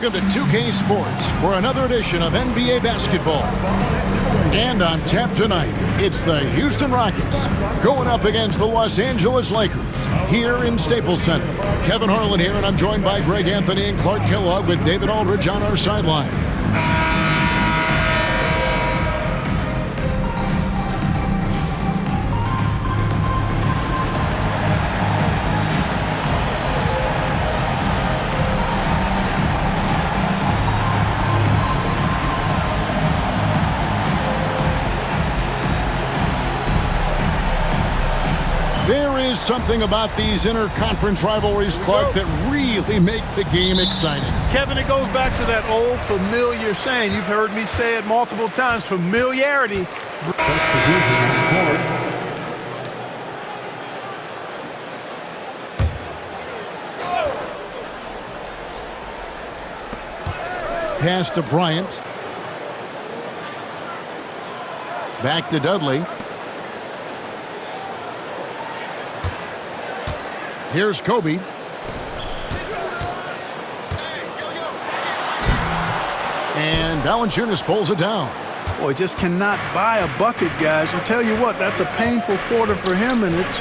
Welcome to 2K Sports for another edition of NBA basketball. And on tap tonight, it's the Houston Rockets going up against the Los Angeles Lakers here in Staples Center. Kevin Harlan here, and I'm joined by Greg Anthony and Clark Kellogg with David Aldridge on our sideline. Something about these interconference rivalries, Clark, that really make the game exciting. Kevin, it goes back to that old familiar saying. You've heard me say it multiple times. Familiarity. Pass to Bryant. Back to Dudley. Here's Kobe. And Valanciunas pulls it down. Boy, just cannot buy a bucket, guys. I'll tell you what, that's a painful quarter for him, and it's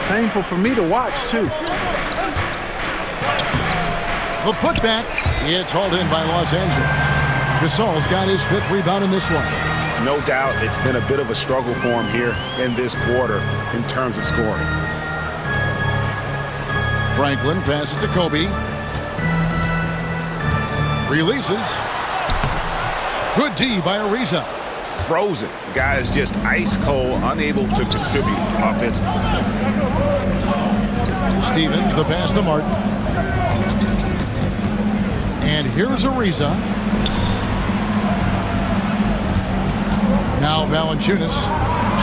painful for me to watch, too. The putback. It's hauled in by Los Angeles. Gasol's got his fifth rebound in this one. No doubt it's been a bit of a struggle for him here in this quarter in terms of scoring. Franklin passes to Kobe. Releases. Good D by Ariza. Frozen. Guys just ice cold, unable to contribute offensively. Stevens, the pass to Martin. And here's Ariza. Now Valanciunas.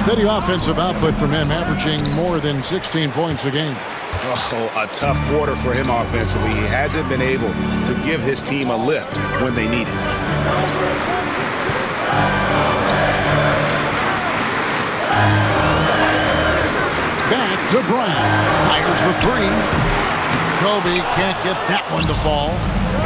Steady offensive output from him, averaging more than 16 points a game. Oh, a tough quarter for him offensively. He hasn't been able to give his team a lift when they need it. Back to Bryant. Fires the three. Kobe can't get that one to fall.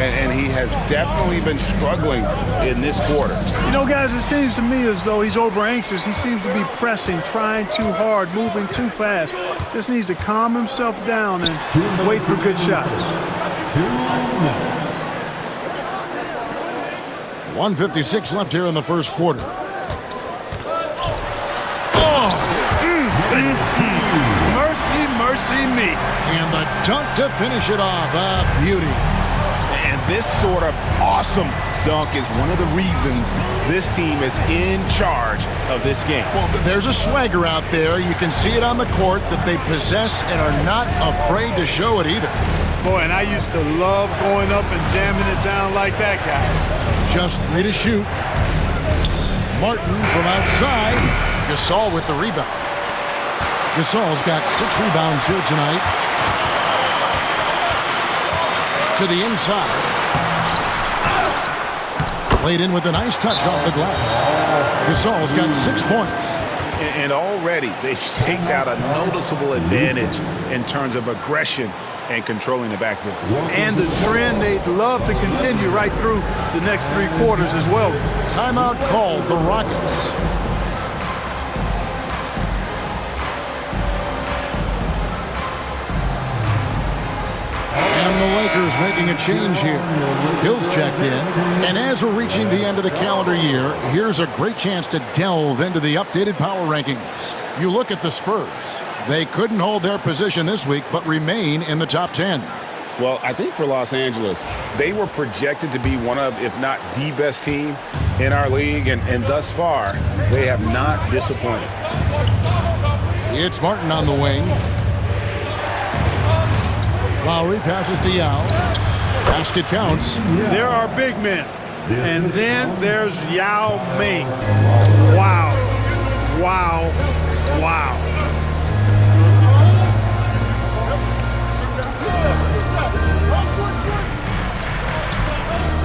And he has definitely been struggling in this quarter. You know, guys, it seems to me as though he's over-anxious. He seems to be pressing, trying too hard, moving too fast. Just needs to calm himself down and wait for good shots. 1:56 left here in the first quarter. Mercy, mercy me. And the dunk to finish it off. A beauty. And this sort of awesome dunk is one of the reasons this team is in charge of this game. Well, there's a swagger out there. You can see it on the court that they possess and are not afraid to show it either. Boy, and I used to love going up and jamming it down like that, guys. Just 3 to shoot. Martin from outside. Gasol with the rebound. Gasol's got 6 rebounds here tonight. To the inside. Played in with a nice touch off the glass. Gasol's got 6 points. And already they've staked out a noticeable advantage in terms of aggression and controlling the backboard. And the trend they'd love to continue right through the next 3 quarters as well. Timeout called the Rockets. And the Lakers making a change here. Hill's checked in. And as we're reaching the end of the calendar year, here's a great chance to delve into the updated power rankings. You look at the Spurs. They couldn't hold their position this week, but remain in the top 10. Well, I think for Los Angeles, they were projected to be one of, if not the best team in our league. And thus far, they have not disappointed. It's Martin on the wing. Lowry passes to Yao. Basket counts. There are big men. And then there's Yao Ming. Wow. Wow. Wow.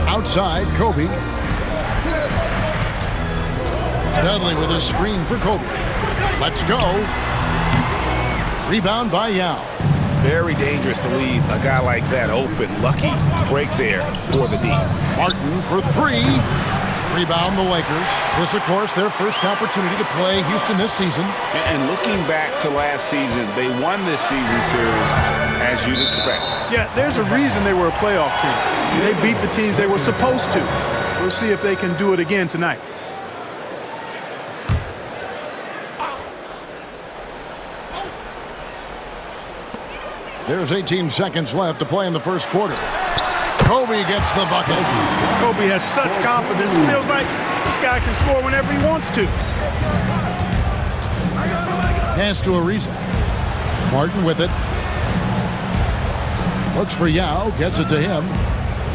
Outside, Kobe. Dudley with a screen for Kobe. Let's go. Rebound by Yao. Very dangerous to leave a guy like that open. Lucky break there for the D. Martin for three. Rebound the Lakers. This, of course, their first opportunity to play Houston this season. And looking back to last season, they won this season series as you'd expect. Yeah, there's a reason they were a playoff team. They beat the teams they were supposed to. We'll see if they can do it again tonight. There's 18 seconds left to play in the first quarter. Kobe gets the bucket. Kobe has such confidence. It feels like this guy can score whenever he wants to. Pass to Ariza. Martin with it. Looks for Yao. Gets it to him.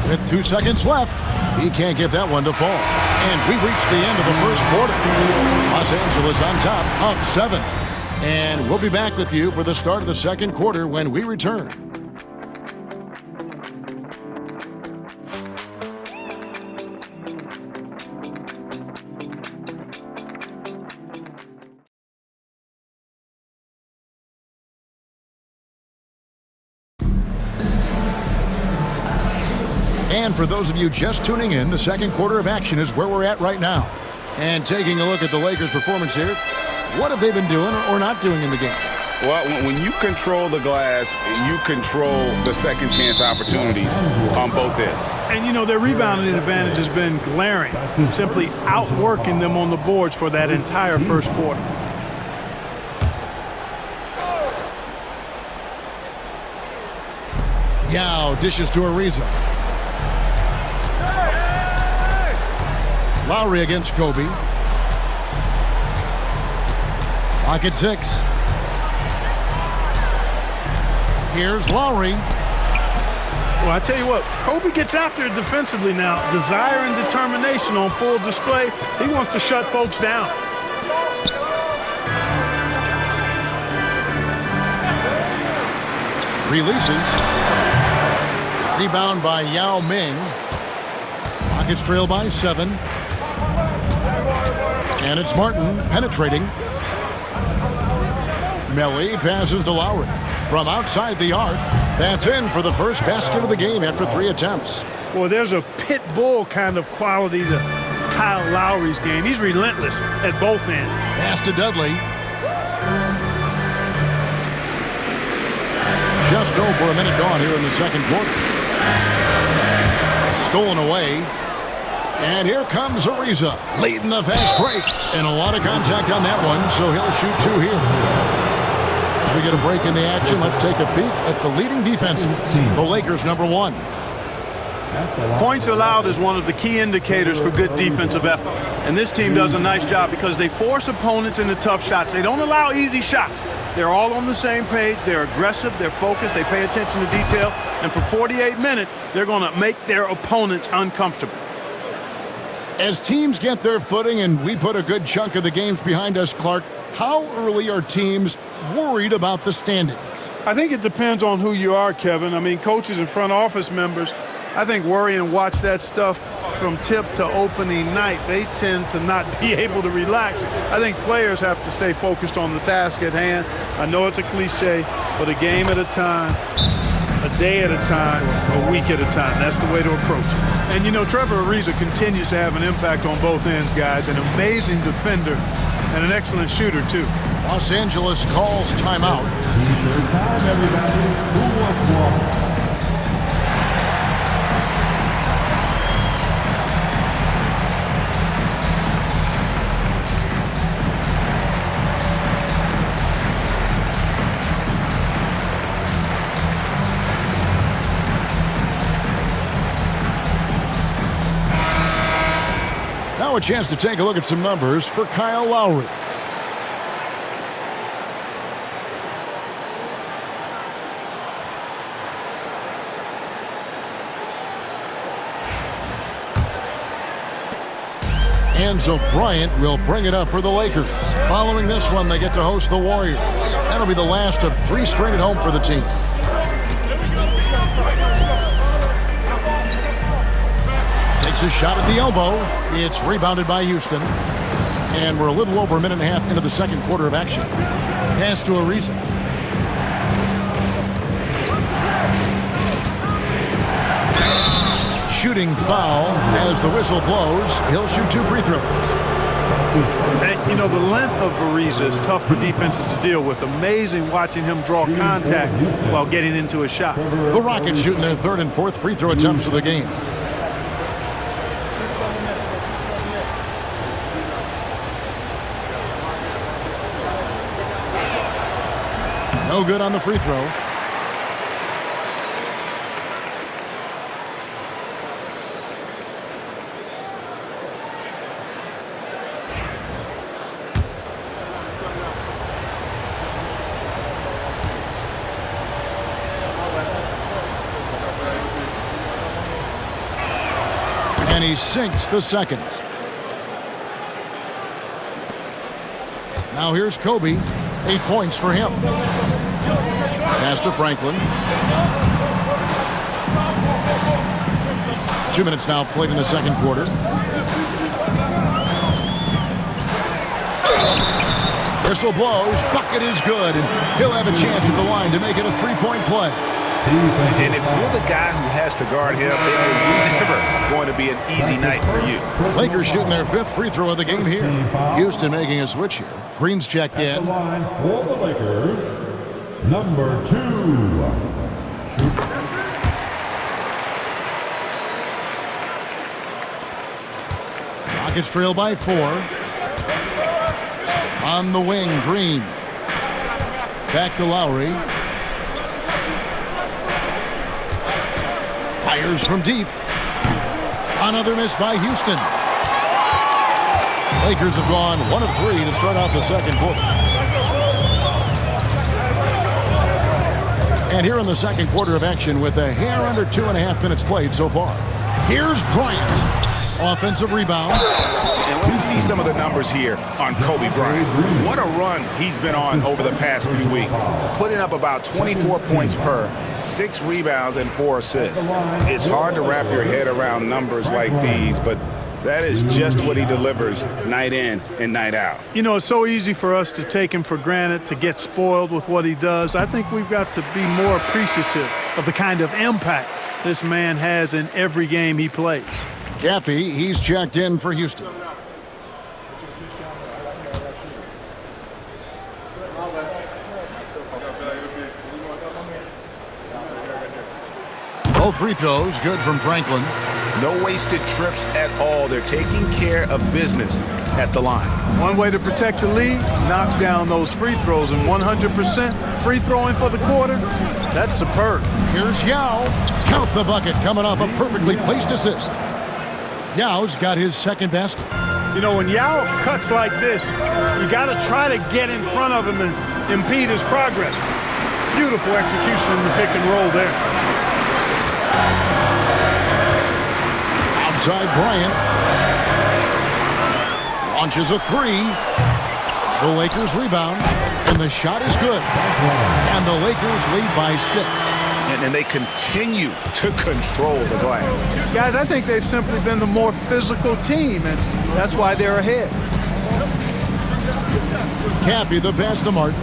With 2 seconds left. He can't get that one to fall. And we reach the end of the first quarter. Los Angeles on top, up 7. And we'll be back with you for the start of the second quarter when we return. And for those of you just tuning in, the second quarter of action is where we're at right now. And taking a look at the Lakers' performance here, what have they been doing or not doing in the game? Well, when you control the glass, you control the second chance opportunities on both ends. And, you know, their rebounding advantage has been glaring, simply outworking them on the boards for that entire first quarter. Yao dishes to Ariza. Lowry against Kobe. Lock at 6. Here's Lowry. Well, I tell you what, Kobe gets after it defensively now. Desire and determination on full display. He wants to shut folks down. Releases. Rebound by Yao Ming. Rockets trail by 7. And it's Martin penetrating. Melli passes to Lowry. From outside the arc, that's in for the first basket of the game after 3 attempts. Well, there's a pit bull kind of quality to Kyle Lowry's game. He's relentless at both ends. Pass to Dudley. Just over a minute gone here in the second quarter. Stolen away. And here comes Ariza, late in the fast break. And a lot of contact on that one, so he'll shoot 2 here. As we get a break in the action, let's take a peek at the leading defenses. The Lakers, number 1. Points allowed is one of the key indicators for good defensive effort. And this team does a nice job because they force opponents into tough shots. They don't allow easy shots. They're all on the same page. They're aggressive. They're focused. They pay attention to detail. And for 48 minutes, they're going to make their opponents uncomfortable. As teams get their footing and we put a good chunk of the games behind us, Clark, how early are teams worried about the standings? I think it depends on who you are, Kevin. I mean, coaches and front office members, I think worry and watch that stuff from tip to opening night. They tend to not be able to relax. I think players have to stay focused on the task at hand. I know it's a cliche, but a game at a time, a day at a time, a week at a time. That's the way to approach it. And, you know, Trevor Ariza continues to have an impact on both ends, guys. An amazing defender and an excellent shooter, too. Los Angeles calls timeout. Third time, everybody. Who wants one? Now a chance to take a look at some numbers for Kyle Lowry. Enzo Bryant will bring it up for the Lakers. Following this one, they get to host the Warriors. That'll be the last of 3 straight at home for the team. Takes a shot at the elbow. It's rebounded by Houston. And we're a little over a minute and a half into the second quarter of action. Pass to Ariza. shooting foul. As the whistle blows, he'll shoot 2 free throws. And, you know, the length of Ariza is tough for defenses to deal with. Amazing watching him draw contact while getting into a shot. The Rockets shooting their 3rd and 4th free throw attempts of the game. No good on the free throw. And he sinks the second. Now here's Kobe. 8 points for him. Pass to Franklin. 2 minutes now played in the second quarter. Whistle blows. Bucket is good. And he'll have a chance at the line to make it a 3-point play. And if you're the guy who has to guard him, it is never going to be an easy night for you. Lakers shooting their 5th free throw of the game here. Houston making a switch here. Green's checked in. The line for the Lakers, number 2. Rockets trail by 4. On the wing, Green. Back to Lowry. Fires from deep. Another miss by Houston. Lakers have gone 1 of 3 to start out the second quarter. And here in the second quarter of action with a hair under 2.5 minutes played so far. Here's Bryant. Offensive rebound. And let's see some of the numbers here on Kobe Bryant. What a run he's been on over the past few weeks. Putting up about 24 points per, 6 rebounds, and 4 assists. It's hard to wrap your head around numbers like these, but that is just what he delivers night in and night out. You know, it's so easy for us to take him for granted, to get spoiled with what he does. I think we've got to be more appreciative of the kind of impact this man has in every game he plays. Caffey, he's checked in for Houston. Both free throws good from Franklin. No wasted trips at all. They're taking care of business at the line. One way to protect the lead, knock down those free throws, and 100% free throwing for the quarter, that's superb. Here's Yao. Count the bucket coming off a perfectly placed assist. Yao's got his second basket. You know, when Yao cuts like this, you got to try to get in front of him and impede his progress. Beautiful execution in the pick and roll there. Outside Bryant. Launches a 3. The Lakers rebound, and the shot is good. And the Lakers lead by 6. And they continue to control the glass. Guys, I think they've simply been the more physical team, and that's why they're ahead. Caffey, the pass to Martin.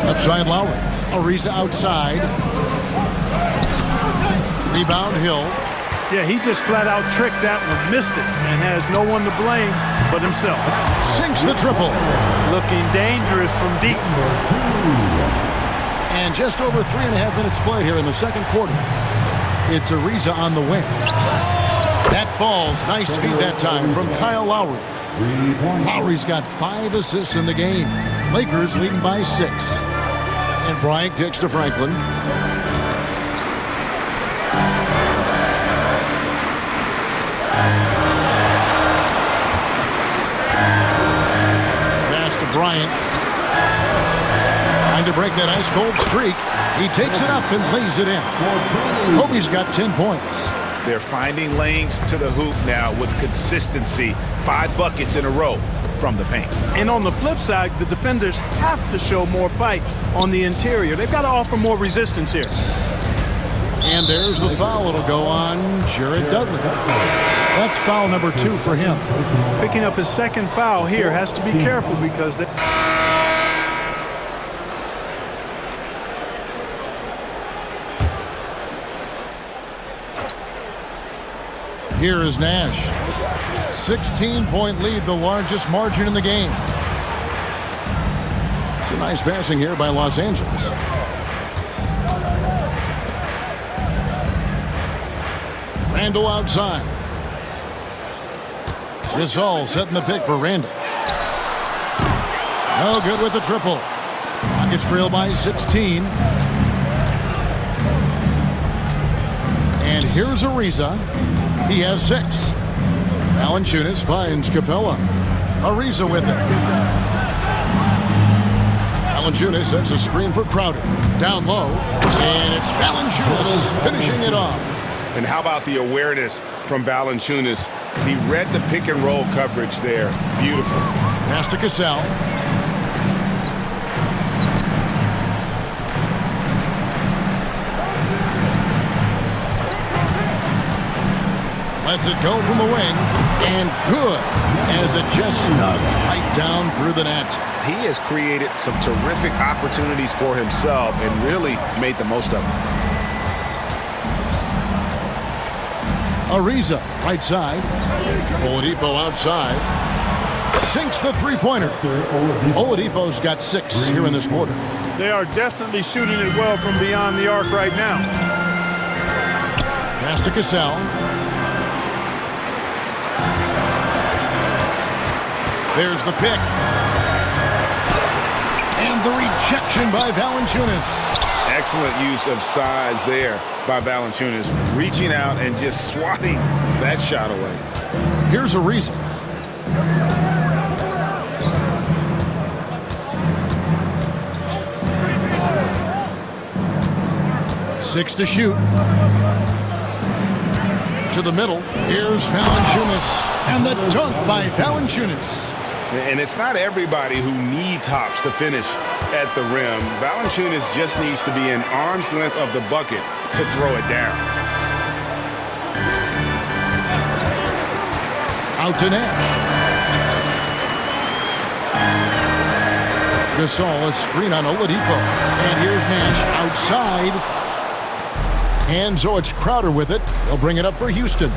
Left side Lowry. Ariza outside. Rebound Hill. Yeah, he just flat out tricked that one, missed it, and has no one to blame but himself. Sinks the triple. Looking dangerous from deep. And just over 3.5 minutes played here in the second quarter. It's Ariza on the wing. That falls. Nice feed that time from Kyle Lowry. Lowry's got 5 assists in the game. Lakers leading by 6. And Bryant kicks to Franklin. Bryant trying to break that ice-cold streak. He takes it up and lays it in. Kobe's got 10 points. They're finding lanes to the hoop now with consistency. 5 buckets in a row from the paint. And on the flip side, the defenders have to show more fight on the interior. They've got to offer more resistance here. And there's the foul. It'll go on Jared Dudley. That's foul number 2 for him. Picking up his second foul here, has to be careful because they... Here is Nash. 16-point lead, the largest margin in the game. It's a nice passing here by Los Angeles. Randall outside. Gasol setting the pick for Randall. No good with the triple. Rockets trail by 16. And here's Ariza. He has 6. Valanciunas finds Capella. Ariza with it. Valanciunas sets a screen for Crowder. Down low. And it's Valanciunas finishing it off. And how about the awareness from Valanciunas? He read the pick and roll coverage there. Beautiful. Pass to Cassell. Lets it go from the wing, and good, as it just snugs right down through the net. He has created some terrific opportunities for himself and really made the most of them. Ariza, right side. Oladipo outside. Sinks the three-pointer. Oladipo's got 6 here in this quarter. They are definitely shooting it well from beyond the arc right now. Pass to Cassell. There's the pick. And the rejection by Valanciunas. Excellent use of size there by Valanciunas, reaching out and just swatting that shot away. Here's Ariza. Six to shoot. To the middle. Here's Valanciunas. And the dunk by Valanciunas. And it's not everybody who needs hops to finish at the rim. Valanciunas just needs to be an arm's length of the bucket to throw it down. Out to Nash. Gasol, a screen on Oladipo. And here's Nash outside. And so it's Crowder with it. They'll bring it up for Houston.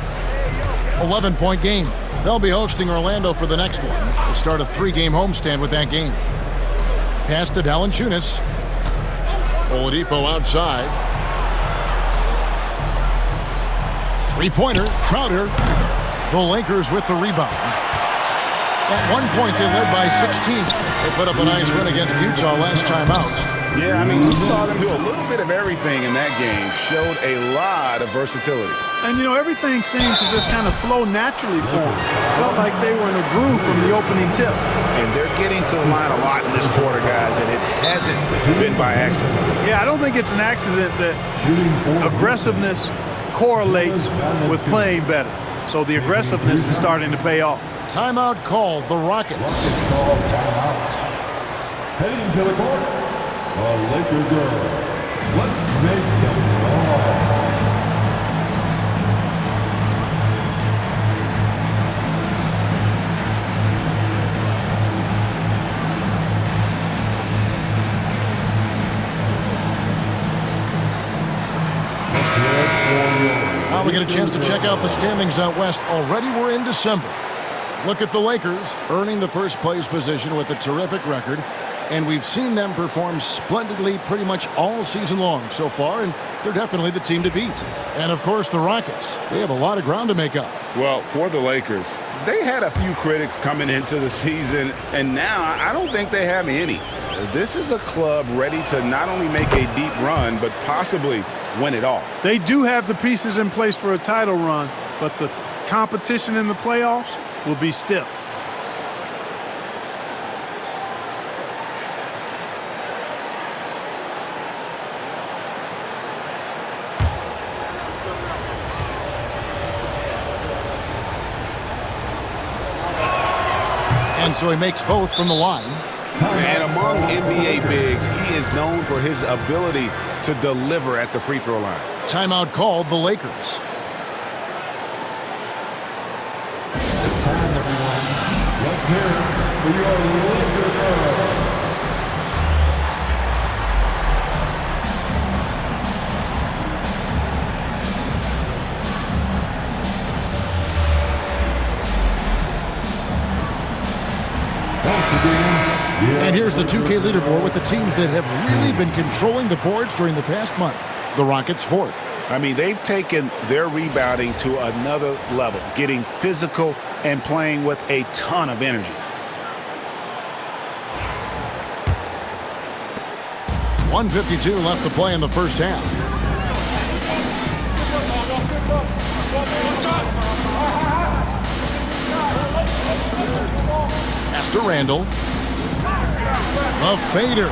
11-point game. They'll be hosting Orlando for the next one. They'll start a 3-game homestand with that game. Pass to Valanciunas. Oladipo outside. Three-pointer, Crowder. The Lakers with the rebound. At one point, they led by 16. They put up a nice win against Utah last time out. Yeah, I mean, we saw them do a little bit of everything in that game. Showed a lot of versatility. And, you know, everything seemed to just kind of flow naturally for them. Felt like they were in a groove from the opening tip. And they're getting to the line a lot in this quarter, guys, and it hasn't been by accident. Yeah, I don't think it's an accident that aggressiveness correlates with playing better. So the aggressiveness is starting to pay off. Timeout called, the Rockets. Heading to the court, the Laker girls. Let's make some noise. Now we get a chance to check out the standings out west. Already we're in December. Look at the Lakers, earning the first place position with a terrific record. And we've seen them perform splendidly pretty much all season long so far, and they're definitely the team to beat. And, of course, the Rockets. They have a lot of ground to make up. Well, for the Lakers, they had a few critics coming into the season, and now I don't think they have any. This is a club ready to not only make a deep run, but possibly win it all. They do have the pieces in place for a title run, but the competition in the playoffs will be stiff. And so he makes both from the line. And among NBA bigs, he is known for his ability to deliver at the free throw line. Timeout called, the Lakers. Time, everyone. Let's hear it for your Laker girls. And here's the 2K leaderboard with the teams that have really been controlling the boards during the past month. The Rockets 4th. I mean, they've taken their rebounding to another level, getting physical and playing with a ton of energy. .152 left to play in the first half. Pass to Randall. A fader.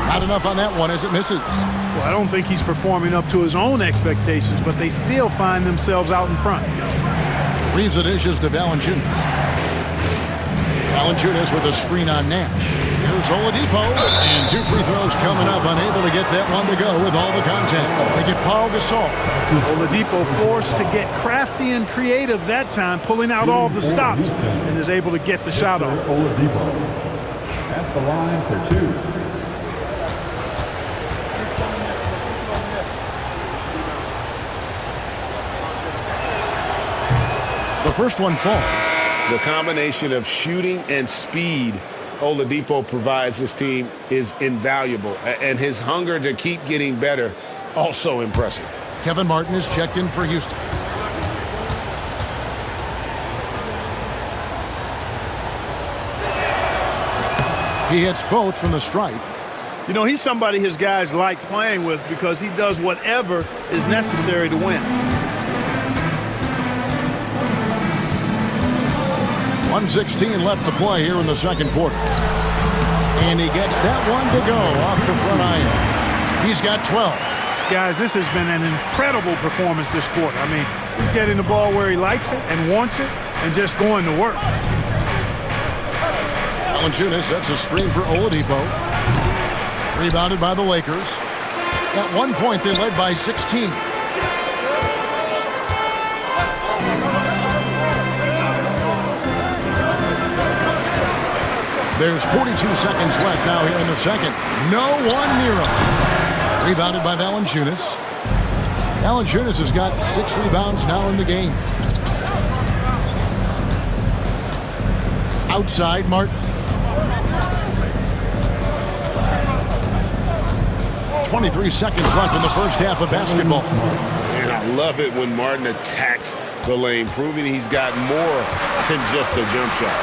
Not enough on that one as it misses. Well, I don't think he's performing up to his own expectations, but they still find themselves out in front. Leaves the dishes to Valanciunas. Valanciunas with a screen on Nash. Here's Oladipo, and 2 free throws coming up, unable to get that one to go with all the contact. They get Paul Gasol. Oladipo forced to get crafty and creative that time, pulling out all the stops, and is able to get the shot off. Oladipo at the line for 2. The first one falls. The combination of shooting and speed Oladipo provides this team is invaluable. And his hunger to keep getting better, also impressive. Kevin Martin is checked in for Houston. He hits both from the stripe. You know, he's somebody his guys like playing with because he does whatever is necessary to win. 1:16 left to play here in the second quarter. And he gets that one to go off the front iron. He's got 12. Guys, this has been an incredible performance this quarter. I mean, he's getting the ball where he likes it and wants it and just going to work. Valanciunas sets a screen for Oladipo. Rebounded by the Lakers. At one point, they led by 16. There's 42 seconds left now here in the second. No one near him. Rebounded by Valanciunas. Valanciunas has got 6 rebounds now in the game. Outside, Martin. 23 seconds left in the first half of basketball. And I love it when Martin attacks the lane, proving he's got more than just a jump shot.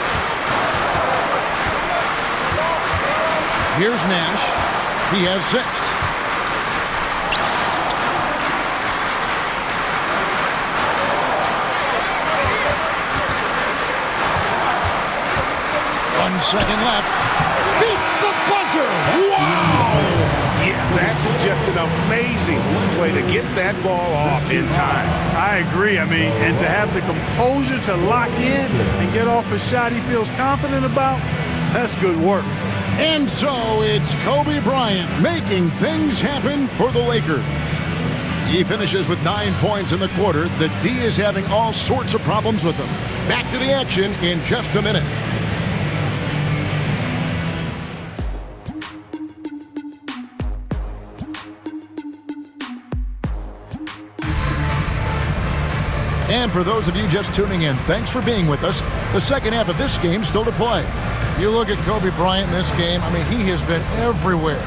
Here's Nash. He has 6. One second left. Beats the buzzer. Wow! Yeah, that's just an amazing way to get that ball off in time. I agree. I mean, and to have the composure to lock in and get off a shot he feels confident about, that's good work. And so it's Kobe Bryant making things happen for the Lakers. He finishes with 9 points in the quarter. The D is having all sorts of problems with him. Back to the action in just a minute. And for those of you just tuning in, thanks for being with us. The second half of this game still to play. You look at Kobe Bryant in this game, I mean, he has been everywhere.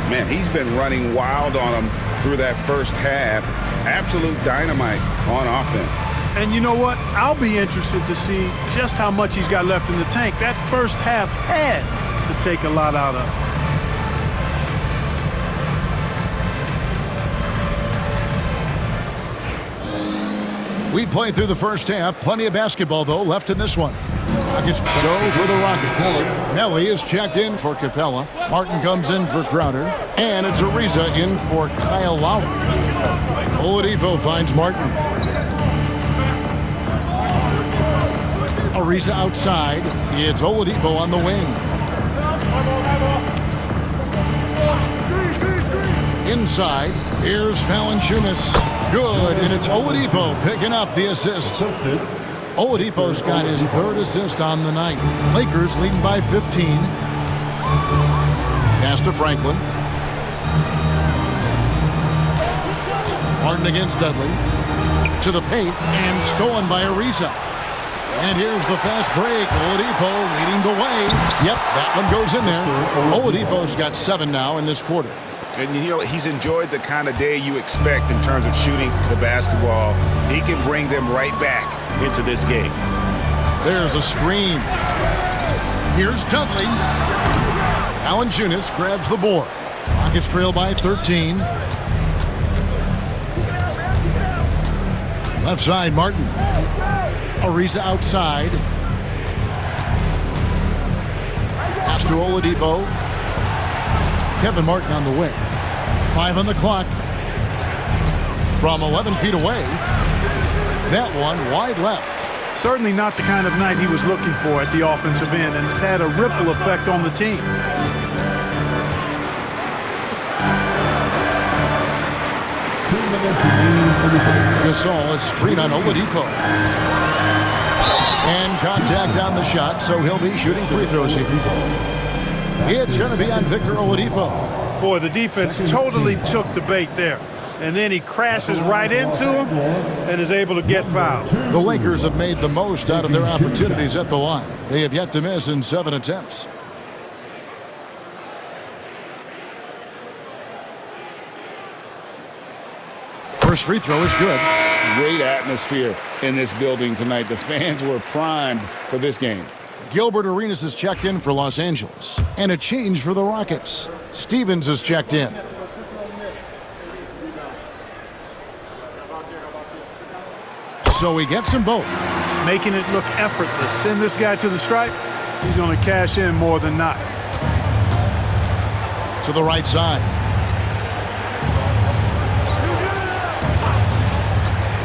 Man, he's been running wild on them through that first half. Absolute dynamite on offense. And you know what? I'll be interested to see just how much he's got left in the tank. That first half had to take a lot out of him. We played through the first half. Plenty of basketball, though, left in this one. Rockets show for the Rockets. Nelly is checked in for Capella. Martin comes in for Crowder. And it's Ariza in for Kyle Lowry. Oladipo finds Martin. Ariza outside. It's Oladipo on the wing. Inside, here's Valanciunas. Good, and it's Oladipo picking up the assist. Oladipo's got his 3rd assist on the night. Lakers leading by 15. Pass to Franklin. Martin against Dudley. To the paint, and stolen by Ariza. And here's the fast break. Oladipo leading the way. Yep, that one goes in there. Oladipo's got 7 now in this quarter. And, you know, he's enjoyed the kind of day you expect in terms of shooting the basketball. He can bring them right back into this game. There's a screen. Here's Dudley. Valanciunas grabs the board. Rockets trail by 13. Left side, Martin. Ariza outside. Pass to Oladipo. Kevin Martin on the wing. 5 on the clock. From 11 feet away. That one wide left. Certainly not the kind of night he was looking for at the offensive end, and it's had a ripple effect on the team. Gasol is screen on Oladipo. And contact on the shot, so he'll be shooting free throws here. It's going to be on Victor Oladipo. Boy, the defense totally took the bait there. And then he crashes right into him and is able to get fouled. The Lakers have made the most out of their opportunities at the line. They have yet to miss in 7 attempts. First free throw is good. Great atmosphere in this building tonight. The fans were primed for this game. Gilbert Arenas has checked in for Los Angeles. And a change for the Rockets. Stevens has checked in. So he gets them both. Making it look effortless. Send this guy to the stripe. He's going to cash in more than not. To the right side.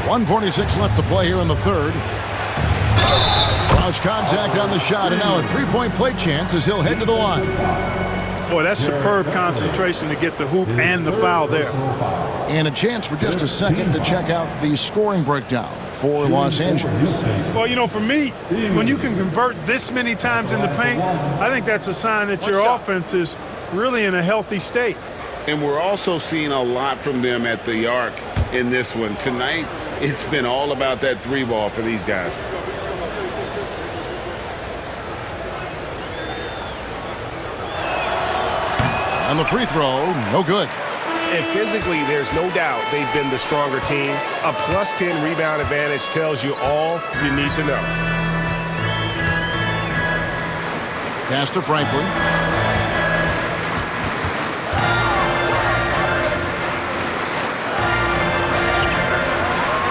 1:46 left to play here in the third. Cross contact on the shot, and now a three-point play chance as he'll head to the line. Boy, that's superb concentration to get the hoop and the foul there. And a chance for just a second to check out the scoring breakdown for Los Angeles. Well, you know, for me, when you can convert this many times in the paint, I think that's a sign that your offense is really in a healthy state. And we're also seeing a lot from them at the arc in this one. Tonight, it's been all about that three ball for these guys. On the free throw, no good. And physically, there's no doubt they've been the stronger team. A plus 10 rebound advantage tells you all you need to know. Pass to Franklin.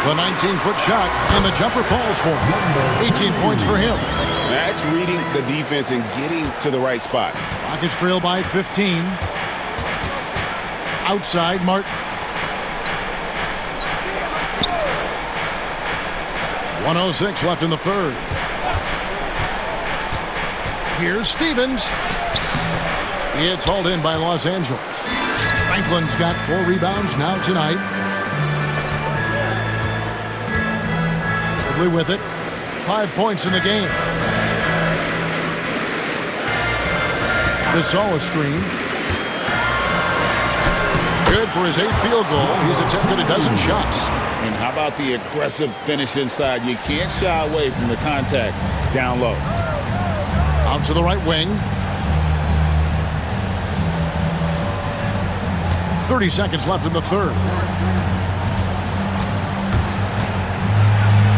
The 19-foot shot, and the jumper falls for him. 18 points for him. That's reading the defense and getting to the right spot. Rockets trail by 15. Outside, Martin. 1:06 left in the third. Here's Stevens. It's hauled in by Los Angeles. Franklin's got 4 rebounds now tonight. Quigley with it. 5 points in the game. Gasol a screen. Good for his 8th field goal. He's attempted a dozen shots. And how about the aggressive finish inside? You can't shy away from the contact down low. Out to the right wing. 30 seconds left in the third.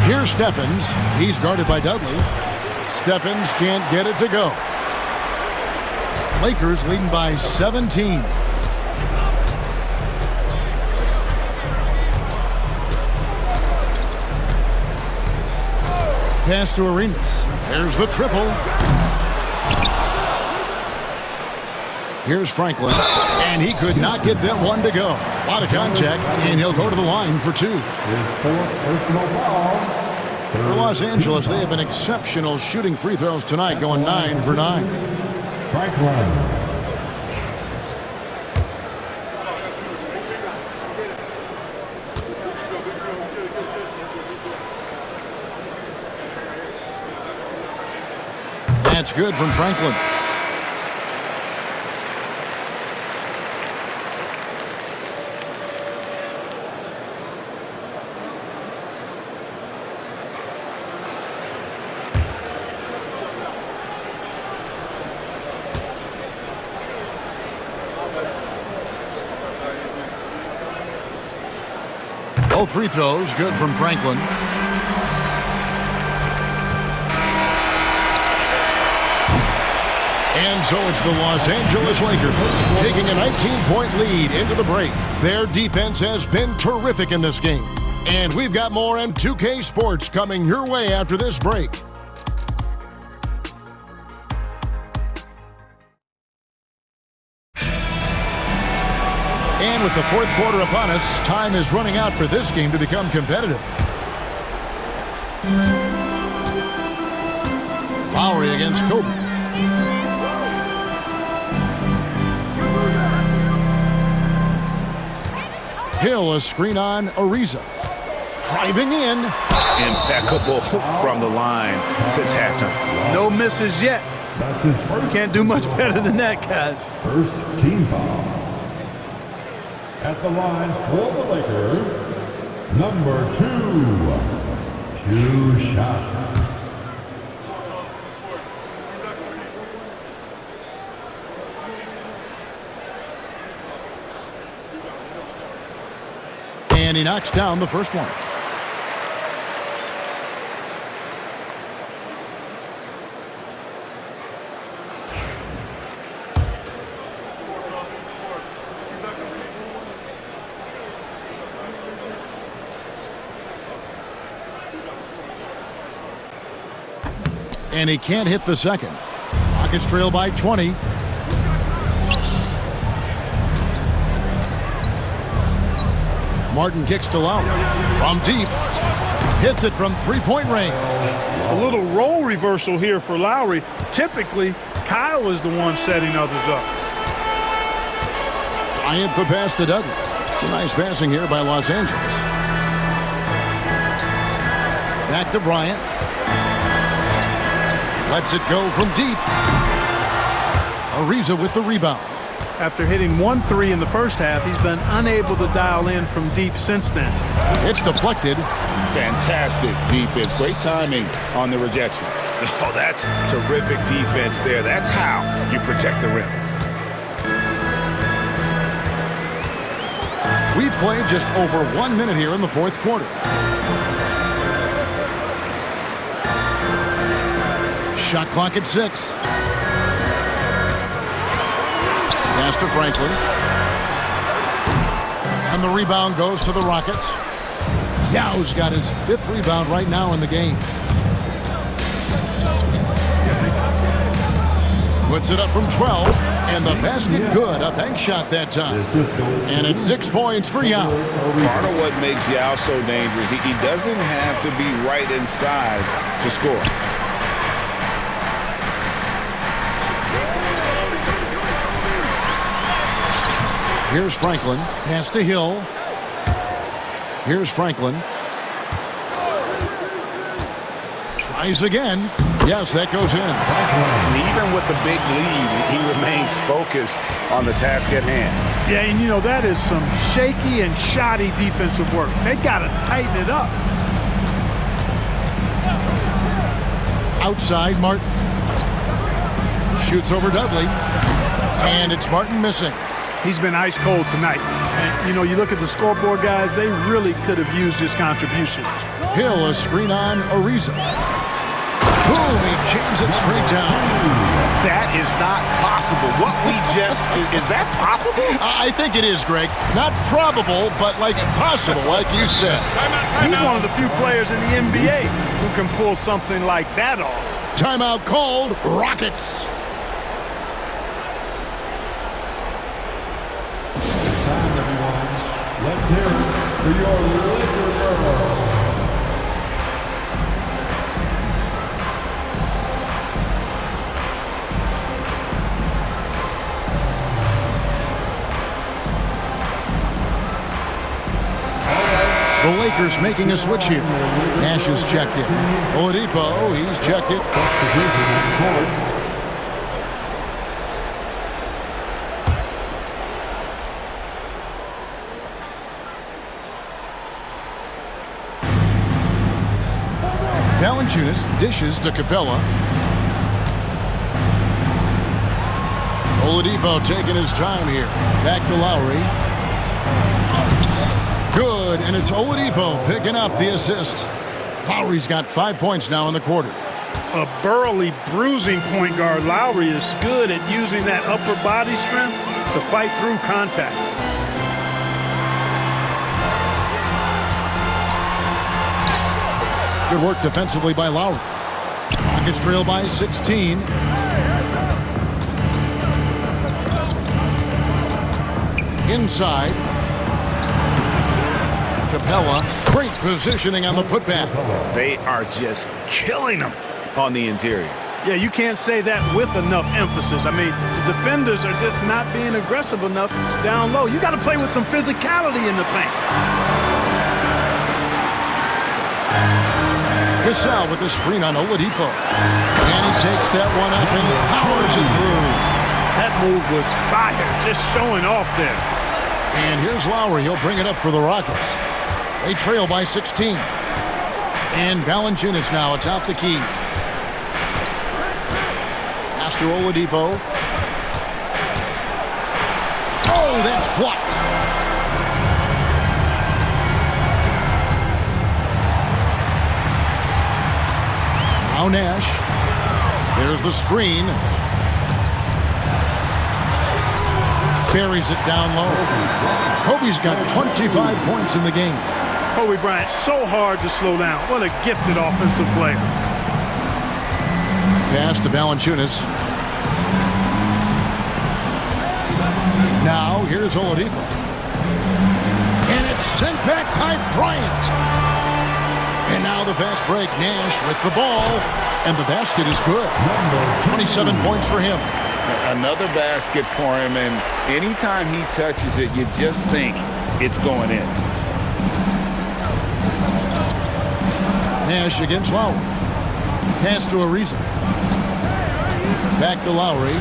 Here's Stephens. He's guarded by Dudley. Stephens can't get it to go. Lakers leading by 17. Pass to Arenas. There's the triple. Here's Franklin. And he could not get that one to go. A lot of contact, and he'll go to the line for 2. For Los Angeles, they have been exceptional shooting free throws tonight, going 9 for 9. Franklin. That's good from Franklin. Both free throws good from Franklin. And so it's the Los Angeles Lakers taking a 19-point lead into the break. Their defense has been terrific in this game. And we've got more M2K Sports coming your way after this break. And with the fourth quarter upon us, time is running out for this game to become competitive. Lowry against Kobe. Hill, a screen on Ariza. Driving in. Impeccable from the line since halftime. No misses yet. That's his first. Can't do much better than that, guys. First team foul. At the line for the Lakers, number 2. 2 shots. And he knocks down the first one. And he can't hit the second. Rockets trail by 20. Martin kicks to Lowry. From deep. Hits it from three-point range. A little role reversal here for Lowry. Typically, Kyle is the one setting others up. Bryant the pass to Dudley. Nice passing here by Los Angeles. Back to Bryant. Lets it go from deep. Ariza with the rebound. After hitting 1-3 in the first half, he's been unable to dial in from deep since then. It's deflected. Fantastic defense. Great timing on the rejection. Oh, that's terrific defense there. That's how you protect the rim. We played just over 1 minute here in the fourth quarter. Shot clock at 6. Pass to Franklin. And the rebound goes to the Rockets. Yow's got his 5th rebound right now in the game. Puts it up from 12. And the basket good. A bank shot that time. And it's 6 points for Yao. Part of what makes Yao so dangerous, he doesn't have to be right inside to score. Here's Franklin. Pass to Hill. Here's Franklin. Tries again. Yes, that goes in. And even with the big lead, he remains focused on the task at hand. Yeah, and you know, that is some shaky and shoddy defensive work. They got to tighten it up. Outside, Martin. Shoots over Dudley. And it's Martin missing. He's been ice cold tonight. And, you know, you look at the scoreboard, guys, they really could have used his contribution. Hill, a screen on Ariza. Boom, he jams it straight down. That is not possible. What we just, is that possible? I think it is, Greg. Not probable, but like possible, like you said. He's one of the few players in the NBA who can pull something like that off. Timeout called, Rockets. Let's hear it for your Lakers girl. The Lakers making a switch here. Nash is checked in. Oladipo, he's checked in. Valanciunas dishes to Capella. Oladipo taking his time here. Back to Lowry. Good, and it's Oladipo picking up the assist. Lowry's got 5 points now in the quarter. A burly, bruising point guard, Lowry is good at using that upper body strength to fight through contact. Good work defensively by Lowry. Rockets trail by 16. Inside. Capella, great positioning on the putback. They are just killing them on the interior. Yeah, you can't say that with enough emphasis. I mean, the defenders are just not being aggressive enough down low. You got to play with some physicality in the paint. Cassell with the screen on Oladipo. And he takes that one up and powers it through. That move was fire, just showing off there. And here's Lowry. He'll bring it up for the Rockets. They trail by 16. And Valanciunas now atop the key. Pass to Oladipo. Oh, that's blocked. Now Nash. There's the screen. Buries it down low. Kobe's got 25 points in the game. Kobe Bryant, so hard to slow down. What a gifted offensive player. Pass to Valanciunas. Now here's Oladipo. And it's sent back by Bryant. And now the fast break. Nash with the ball. And the basket is good. 27 points for him. Another basket for him, and anytime he touches it, you just think it's going in. Nash against Lowry. Pass to Ariza. Back to Lowry.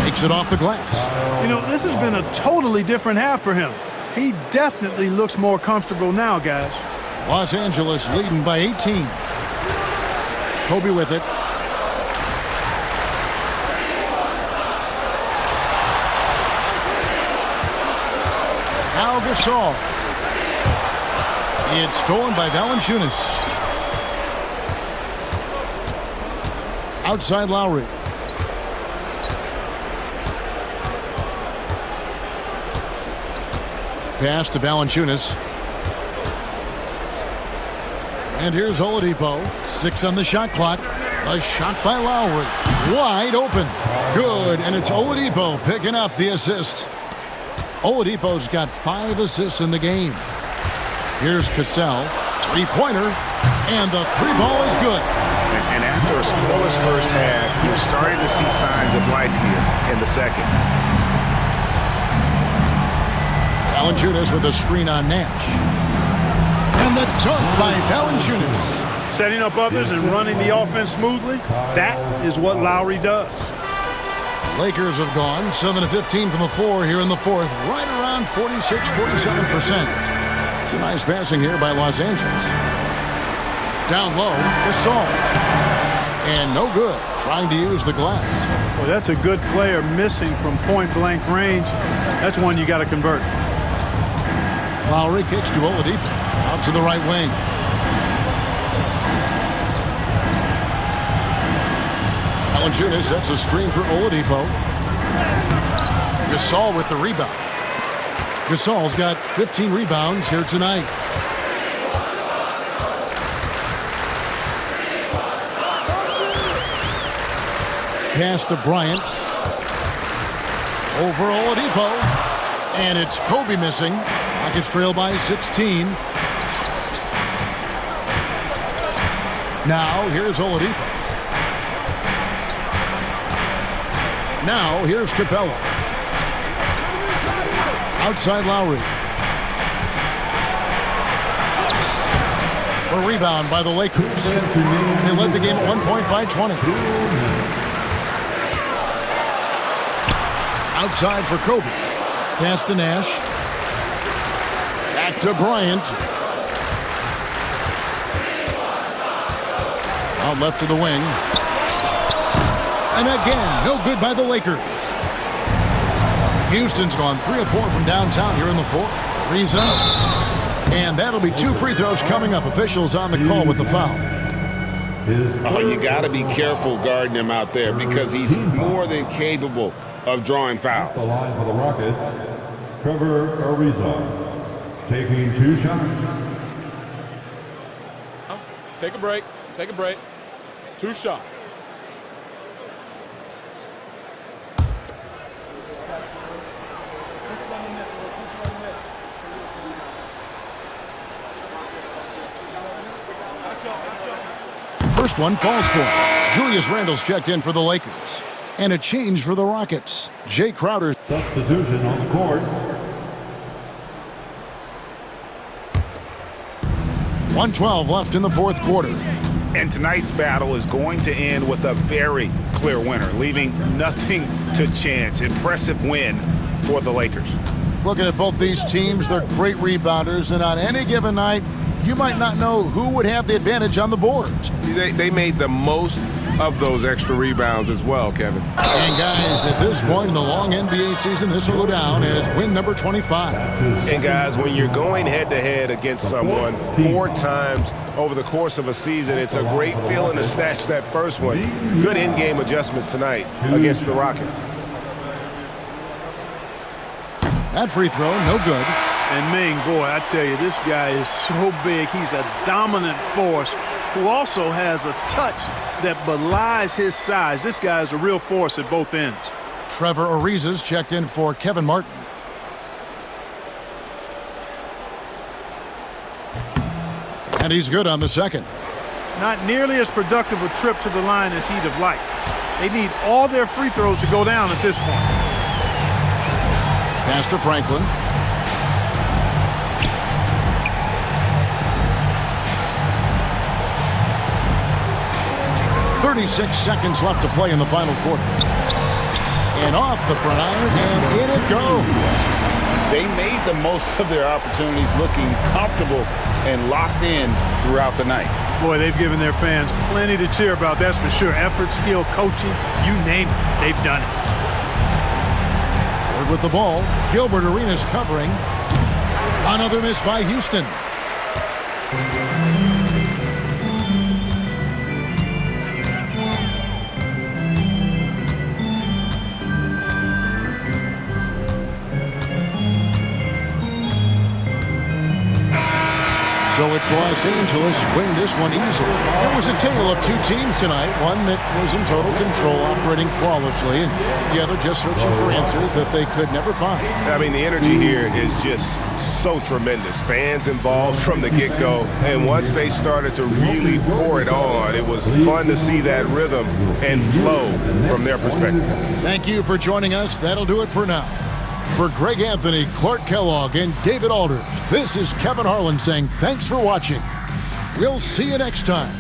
Takes it off the glass. You know, this has been a totally different half for him. He definitely looks more comfortable now, guys. Los Angeles leading by 18. Kobe with it. Now Gasol. It's stolen by Valanciunas. Outside Lowry. Pass to Valanciunas. And here's Oladipo. 6 on the shot clock. A shot by Lowry. Wide open. Good, and it's Oladipo picking up the assist. Oladipo's got 5 assists in the game. Here's Cassell. 3-pointer. And the 3-ball is good. And after a scoreless first half, you're starting to see signs of life here in the second. Valanciunas with a screen on Nash. And the dunk by Valanciunas. Setting up others and running the offense smoothly, that is what Lowry does. Lakers have gone 7 of 15 from the floor here in the fourth, right around 46-47%. It's a nice passing here by Los Angeles. Down low, Gasol. And no good, trying to use the glass. Well, that's a good player missing from point-blank range. That's one you got to convert. Lowry kicks to Oladipo, out to the right wing. Valanciunas sets a screen for Oladipo. Gasol with the rebound. Gasol's got 15 rebounds here tonight. Pass to Bryant. Over Oladipo. And it's Kobe missing. Rockets trail by 16. Now here's Oladipo. Now here's Capella. Outside Lowry. A rebound by the Lakers. They led the game at 1 point by 20. Outside for Kobe. Pass to Nash. Back to Bryant. Out left to the wing. And again, no good by the Lakers. Houston's gone 3 of 4 from downtown here in the fourth. Ariza. And that'll be 2 free throws coming up. Officials on the call with the foul. Oh, you got to be careful guarding him out there because he's more than capable of drawing fouls. The line for the Rockets, Trevor Ariza, taking 2 shots. Take a break. Take a break. 2 shots. First one falls for him. Julius Randle's checked in for the Lakers. And a change for the Rockets. Jay Crowder. Substitution on the court. 1:12 left in the 4th quarter. And tonight's battle is going to end with a very clear winner, leaving nothing to chance. Impressive win for the Lakers. Looking at both these teams, they're great rebounders, and on any given night, you might not know who would have the advantage on the boards. They made the most of those extra rebounds as well, Kevin. And guys, at this point in the long NBA season, this will go down as win number 25. And guys, when you're going head-to-head against someone 4 times over the course of a season, it's a great feeling to snatch that first one. Good in-game adjustments tonight against the Rockets. That free throw, no good. And Ming, boy, I tell you, this guy is so big. He's a dominant force who also has a touch that belies his size. This guy is a real force at both ends. Trevor Ariza's checked in for Kevin Martin. And he's good on the second. Not nearly as productive a trip to the line as he'd have liked. They need all their free throws to go down at this point. Pass to Franklin. .36 seconds left to play in the final quarter. And off the front iron, and in it goes. They made the most of their opportunities, looking comfortable and locked in throughout the night. Boy, they've given their fans plenty to cheer about, that's for sure. Effort, skill, coaching, you name it, they've done it. Forward with the ball, Gilbert Arenas covering. Another miss by Houston. So it's Los Angeles win this one easily. It was a tale of 2 teams tonight. One that was in total control, operating flawlessly, and the other just searching for answers that they could never find. I mean, the energy here is just so tremendous. Fans involved from the get-go, and once they started to really pour it on, it was fun to see that rhythm and flow from their perspective. Thank you for joining us. That'll do it for now. For Greg Anthony, Clark Kellogg, and David Aldridge, this is Kevin Harlan saying thanks for watching. We'll see you next time.